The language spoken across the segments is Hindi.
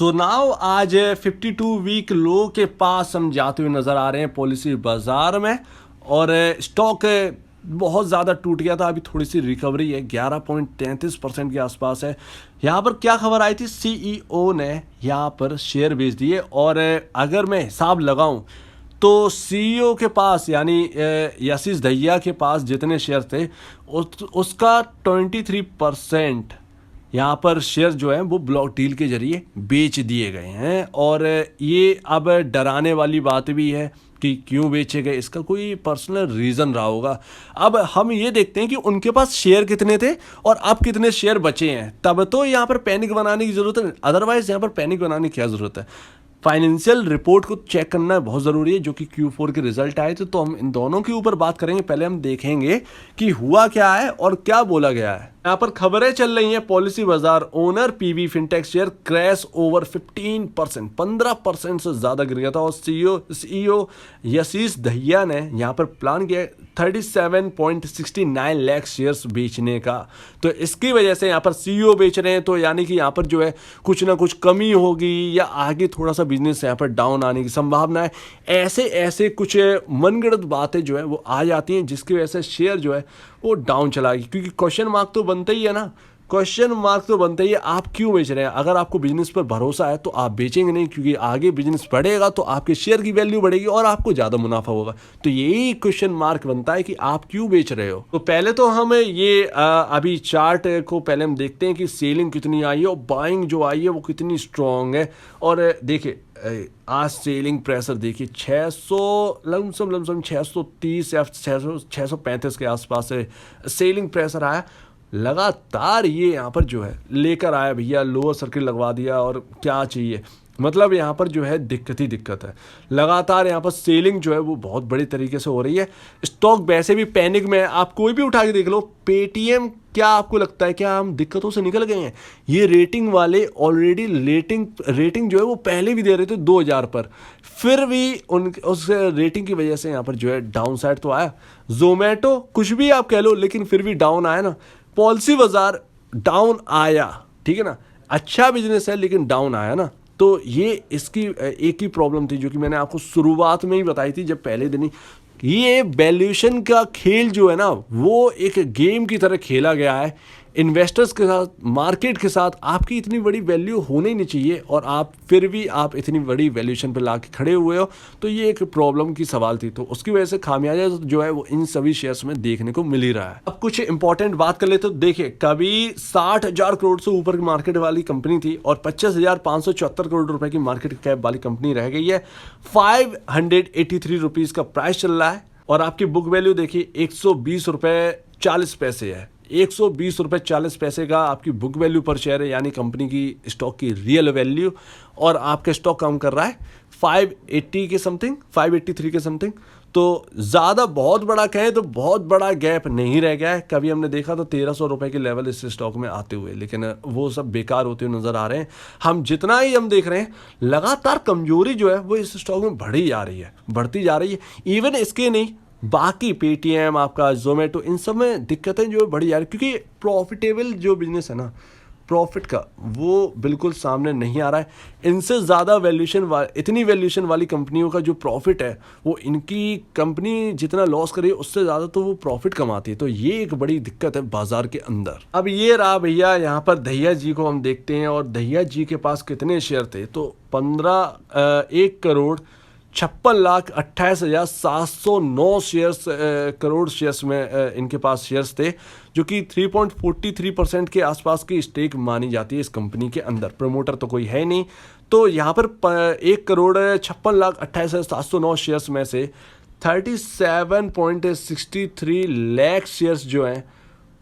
सो नाउ आज 52 वीक लो के पास हम जाते हुए नज़र आ रहे हैं पॉलिसी बाज़ार में। और स्टॉक बहुत ज़्यादा टूट गया था, अभी थोड़ी सी रिकवरी है, 11.33% के आसपास है। यहाँ पर क्या खबर आई थी, सीईओ ने यहाँ पर शेयर बेच दिए। और अगर मैं हिसाब लगाऊं तो सीईओ के पास यानी यशीस दहिया के पास जितने शेयर थे उसका 23% यहाँ पर शेयर जो है वो ब्लॉक डील के जरिए बेच दिए गए हैं। और ये अब डराने वाली बात भी है कि क्यों बेचे गए, इसका कोई पर्सनल रीज़न रहा होगा। अब हम ये देखते हैं कि उनके पास शेयर कितने थे और अब कितने शेयर बचे हैं, तब तो यहाँ पर पैनिक बनाने की ज़रूरत है। अदरवाइज़ यहाँ पर पैनिक बनाने की क्या ज़रूरत है। फाइनेंशियल रिपोर्ट को चेक करना बहुत ज़रूरी है, जो कि Q4 के रिजल्ट आए थे। तो हम इन दोनों के ऊपर बात करेंगे। पहले हम देखेंगे कि हुआ क्या है और क्या बोला गया है। यहाँ पर खबरें चल रही हैं, पॉलिसी बाजार owner PV fintech share crash over 15% से ज़्यादा गिर गया था। और सीईओ यशीस दहिया ने यहाँ पर प्लान किया 37.69 लाख शेयर्स बेचने का। तो इसकी वजह से यहाँ पर सीईओ बेच रहे हैं, तो यानी कि यहाँ पर जो है कुछ ना कुछ कमी होगी या आगे थोड़ा सा बिजनेस यहाँ पर डाउन आने की संभावना है। ऐसे कुछ मनगढ़ंत बातें जो है वो आ जाती हैं, जिसकी वजह से शेयर जो है वो डाउन चला गया। क्योंकि क्वेश्चन मार्क तो बनता ही है ना, क्वेश्चन मार्क तो बनता ही है, आप क्यों बेच रहे हैं। अगर आपको बिजनेस पर भरोसा है तो आप बेचेंगे नहीं, क्योंकि आगे बिजनेस बढ़ेगा तो आपके शेयर की वैल्यू बढ़ेगी और आपको ज़्यादा मुनाफा होगा। तो यही क्वेश्चन मार्क बनता है कि आप क्यों बेच रहे हो। तो पहले तो हम ये अभी चार्ट को पहले हम देखते हैं कि सेलिंग कितनी आई है और बाइंग जो आई है वो कितनी स्ट्रॉन्ग है। और देखिए आज सेलिंग प्रेशर देखिए 600 लमसम 630 या 635 के आसपास से सेलिंग प्रेशर आया। लगातार ये यहाँ पर जो है लेकर आया भैया, लोअर सर्किट लगवा दिया। और क्या चाहिए, मतलब यहाँ पर जो है दिक्कत ही दिक्कत है। लगातार यहाँ पर सेलिंग जो है वो बहुत बड़ी तरीके से हो रही है। स्टॉक वैसे भी पैनिक में है, आप कोई भी उठा के देख लो। पेटीएम, क्या आपको लगता है क्या हम दिक्कतों से निकल गए हैं। ये रेटिंग वाले ऑलरेडी रेटिंग जो है वो पहले भी दे रहे थे 2000 पर, फिर भी उस रेटिंग की वजह से यहाँ पर जो है डाउन साइड तो आया। जोमेटो कुछ भी आप कह लो, लेकिन फिर भी डाउन आया ना। पॉलिसी बाजार डाउन आया, ठीक है ना, अच्छा बिजनेस है लेकिन डाउन आया ना। तो ये इसकी एक ही प्रॉब्लम थी, जो कि मैंने आपको शुरुआत में ही बताई थी, जब पहले दिन ही। ये वैल्यूएशन का खेल जो है ना वो एक गेम की तरह खेला गया है। इन्वेस्टर्स के साथ, मार्केट के साथ आपकी इतनी बड़ी वैल्यू होनी ही नहीं चाहिए और आप फिर भी आप इतनी बड़ी वैल्यूएशन पर ला के खड़े हुए हो। तो ये एक प्रॉब्लम की सवाल थी, तो उसकी वजह से खामियाजा जो है वो इन सभी शेयर्स में देखने को मिल ही रहा है। अब कुछ इंपॉर्टेंट बात कर लेते तो देखिए, कभी 60,000 करोड़ से ऊपर की मार्केट वाली कंपनी थी और 25,574 करोड़ रुपए की मार्केट कैप वाली कंपनी रह गई है। 583 रुपीज़ का प्राइस चल रहा है और आपकी बुक वैल्यू देखिए 120 रुपये 40 पैसे है। 120 रुपये 40 पैसे का आपकी बुक वैल्यू पर शेयर है, यानी कंपनी की स्टॉक की रियल वैल्यू। और आपका स्टॉक कम कर रहा है 580 के समथिंग, 583 के समथिंग। तो ज़्यादा बहुत बड़ा कहें तो बहुत बड़ा गैप नहीं रह गया है। कभी हमने देखा तो 1300 रुपये के लेवल इस स्टॉक में आते हुए, लेकिन वो सब बेकार होते हुए नज़र आ रहे हैं। हम जितना ही हम देख रहे हैं लगातार कमजोरी जो है वो इस स्टॉक में बढ़ती जा रही है। इवन इसके नहीं, बाकी पेटीएम, आपका जोमेटो, इन सब में दिक्कतें जो बढ़ी जा रही, क्योंकि प्रॉफिटेबल जो बिजनेस है ना, प्रॉफिट का वो बिल्कुल सामने नहीं आ रहा है। इनसे ज़्यादा इतनी वैल्यूएशन वाली कंपनियों का जो प्रॉफिट है वो इनकी कंपनी जितना लॉस करे उससे ज़्यादा तो वो प्रॉफिट कमाती है। तो ये एक बड़ी दिक्कत है बाजार के अंदर। अब ये रहा भैया, यहाँ पर दहिया जी को हम देखते हैं और दहिया जी के पास कितने शेयर थे, तो 1,58,28,709 शेयर्स, करोड़ शेयर्स में इनके पास शेयर्स थे, जो कि 3.43% के आसपास की स्टेक मानी जाती है इस कंपनी के अंदर। प्रमोटर तो कोई है नहीं। तो यहाँ पर 1,56,28,709 शेयर्स में से 37.63 लाख शेयर्स जो हैं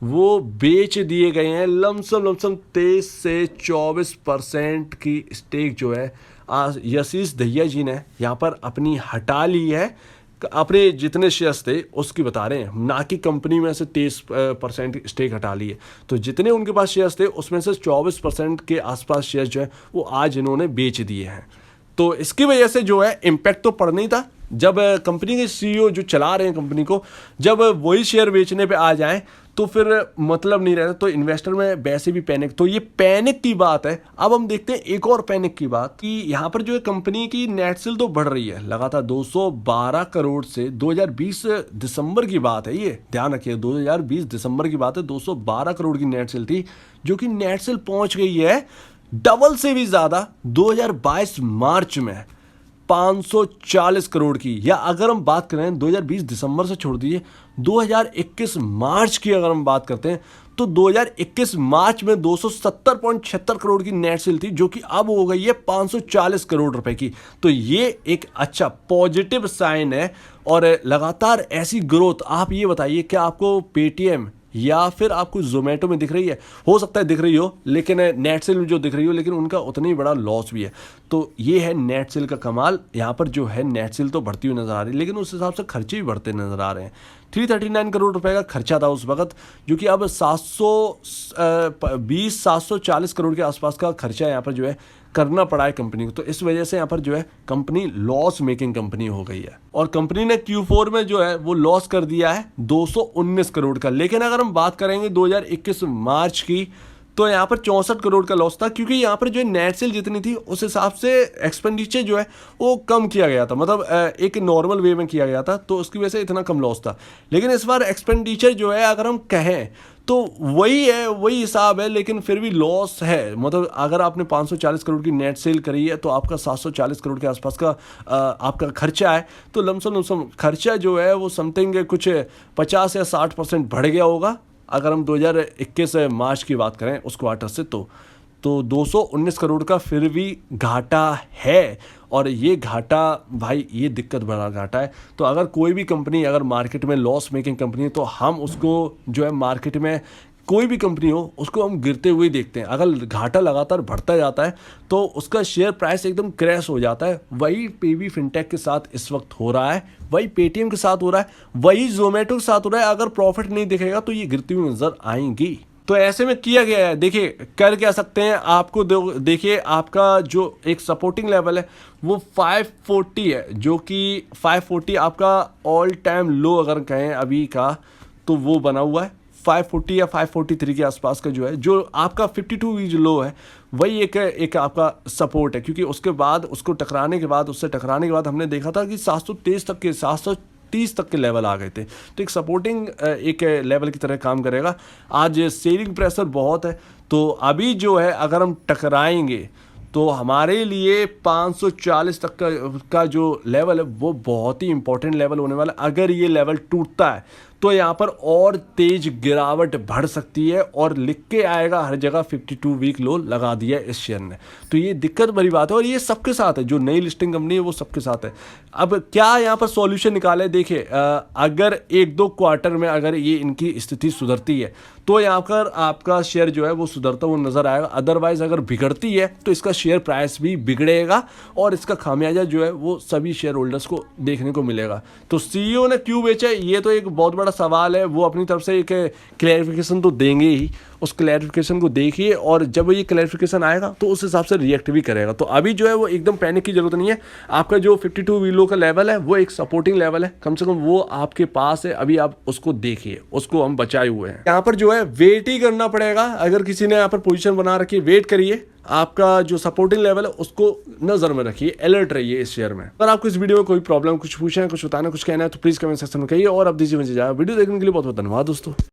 वो बेच दिए गए हैं। लमसम 23 से 24% की स्टेक जो है यशीस दहिया जी ने यहाँ पर अपनी हटा ली है। अपने जितने शेयर्स थे उसकी बता रहे हैं, ना कि कंपनी में से 23% स्टेक हटा ली है। तो जितने उनके पास शेयर्स थे उसमें से 24% के आसपास शेयर्स जो है वो आज इन्होंने बेच दिए हैं। तो इसकी वजह से जो है इम्पैक्ट तो पड़ना ही था, जब कंपनी के सीईओ जो चला रहे हैं कंपनी को, जब वही शेयर बेचने पे आ जाएं तो फिर मतलब नहीं रहता, तो इन्वेस्टर में वैसे भी पैनिक। तो ये पैनिक की बात है। अब हम देखते हैं एक और पैनिक की बात कि यहाँ पर जो है कंपनी की नेट सेल तो बढ़ रही है लगातार 212 करोड़ से। 2020 दिसंबर की बात है, ये ध्यान रखिए, 2020 दिसंबर की बात है, 212 करोड़ की नेट सेल थी, जो कि नेट सेल पहुंच गई है डबल से भी ज्यादा 2022 मार्च में 540 करोड़ की। या अगर हम बात करें 2020 दिसंबर से छोड़ दीजिए, 2021 मार्च की अगर हम बात करते हैं तो 2021 मार्च में 270.76 करोड़ की नेट सेल थी, जो कि अब हो गई है 540 करोड़ रुपए की। तो ये एक अच्छा पॉजिटिव साइन है। और लगातार ऐसी ग्रोथ, आप ये बताइए क्या आपको पेटीएम या फिर आपको जोमेटो में दिख रही है? हो सकता है दिख रही हो, लेकिन नेट सेल में जो दिख रही हो, लेकिन उनका उतना ही बड़ा लॉस भी है। तो ये है नेट सेल का कमाल। यहाँ पर जो है नेट सेल तो बढ़ती हुई नजर आ रही है, लेकिन उस हिसाब से खर्चे भी बढ़ते नजर आ रहे हैं। 339 करोड़ रुपए का खर्चा था उस वक्त, जो कि अब 740 करोड़ के आसपास का खर्चा यहाँ पर जो है करना पड़ा है कंपनी को। तो इस वजह से यहाँ पर जो है कंपनी लॉस मेकिंग कंपनी हो गई है। और कंपनी ने Q4 में जो है वो लॉस कर दिया है 219 करोड़ का। लेकिन अगर हम बात करेंगे 2021 मार्च की, तो यहाँ पर 64 करोड़ का लॉस था, क्योंकि यहाँ पर जो है नेट सेल जितनी थी उस हिसाब से एक्सपेंडिचर जो है वो कम किया गया था, मतलब एक नॉर्मल वे में किया गया था, तो उसकी वजह से इतना कम लॉस था। लेकिन इस बार एक्सपेंडिचर जो है अगर हम कहें तो वही है, वही हिसाब है, लेकिन फिर भी लॉस है। मतलब अगर आपने 540 करोड़ की नेट सेल करी है तो आपका 740 करोड़ के आसपास का आपका खर्चा है। तो लमसम खर्चा जो है वो समथिंग कुछ 50 या 60% बढ़ गया होगा अगर हम 2021 मार्च की बात करें उस क्वार्टर से। तो 219 करोड़ का फिर भी घाटा है। और ये घाटा भाई, ये दिक्कत बड़ा घाटा है। तो अगर कोई भी कंपनी अगर मार्केट में लॉस मेकिंग कंपनी है, तो हम उसको जो है मार्केट में कोई भी कंपनी हो उसको हम गिरते हुए देखते हैं। अगर घाटा लगातार बढ़ता जाता है तो उसका शेयर प्राइस एकदम क्रैश हो जाता है। वही पीवी फिनटेक के साथ इस वक्त हो रहा है, वही पेटीएम के साथ हो रहा है, वही जोमेटो के साथ हो रहा है। अगर प्रॉफिट नहीं दिखेगा तो ये गिरती हुई नजर आएंगी। तो ऐसे में किया गया है, देखिए कर क्या सकते हैं आपको। देखिए आपका जो एक सपोर्टिंग लेवल है वो 540 है, जो कि 540 आपका ऑल टाइम लो अगर कहें अभी का, तो वो बना हुआ है 540 या 543 के आसपास का जो है। जो आपका 52 वीक जो लो है वही एक आपका सपोर्ट है, क्योंकि उसके बाद उससे टकराने के बाद हमने देखा था कि 730 तक के लेवल आ गए थे। तो एक सपोर्टिंग एक लेवल की तरह काम करेगा। आज सेलिंग प्रेशर बहुत है, तो अभी जो है अगर हम टकराएंगे तो हमारे लिए 540 तक का जो लेवल है वो बहुत ही इंपॉर्टेंट लेवल होने वाला है। अगर ये लेवल टूटता है तो यहाँ पर और तेज गिरावट बढ़ सकती है, और लिख के आएगा हर जगह 52 वीक लो लगा दिया इस शेयर ने। तो ये दिक्कत भरी बात है, और ये सबके साथ है। जो नई लिस्टिंग कंपनी है वो सबके साथ है। अब क्या यहाँ पर सॉल्यूशन निकाले? देखिए अगर 1-2 क्वार्टर में अगर ये इनकी स्थिति सुधरती है तो यहाँ पर आपका शेयर जो है वो सुधरता हुआ नजर आएगा। अदरवाइज अगर बिगड़ती है तो इसका शेयर प्राइस भी बिगड़ेगा, और इसका खामियाजा जो है वो सभी शेयर होल्डर्स को देखने को मिलेगा। तो सीईओ ने क्यों बेचा, ये तो एक बहुत बड़ा सवाल है। वो अपनी तरफ से एक क्लैरिफिकेशन तो देंगे ही, उस क्लैरिफिकेशन को देखिए, और जब ये क्लैरिफिकेशन आएगा तो उस हिसाब से रिएक्ट भी करेगा। तो अभी जो है वो एकदम पैनिक की जरूरत नहीं है। आपका जो 52 वीक लो का लेवल है वो एक सपोर्टिंग लेवल है, कम से कम वो आपके पास है। अभी आप उसको देखिए, उसको हम बचाए हुए हैं। यहाँ पर जो है वेट ही करना पड़ेगा। अगर किसी ने यहाँ पर पोजीशन बना रखी है, वेट करिए। आपका जो सपोर्टिंग लेवल है उसको नजर में रखिए, अलर्ट रहिए इस शेयर में। अगर आपको इस वीडियो में कोई प्रॉब्लम, कुछ पूछना है, कुछ बताना, कुछ कहना है, तो प्लीज कमेंट सेक्शन में कहिए। और अब दीजिए मुझे वीडियो देखने के लिए बहुत बहुत धन्यवाद दोस्तों।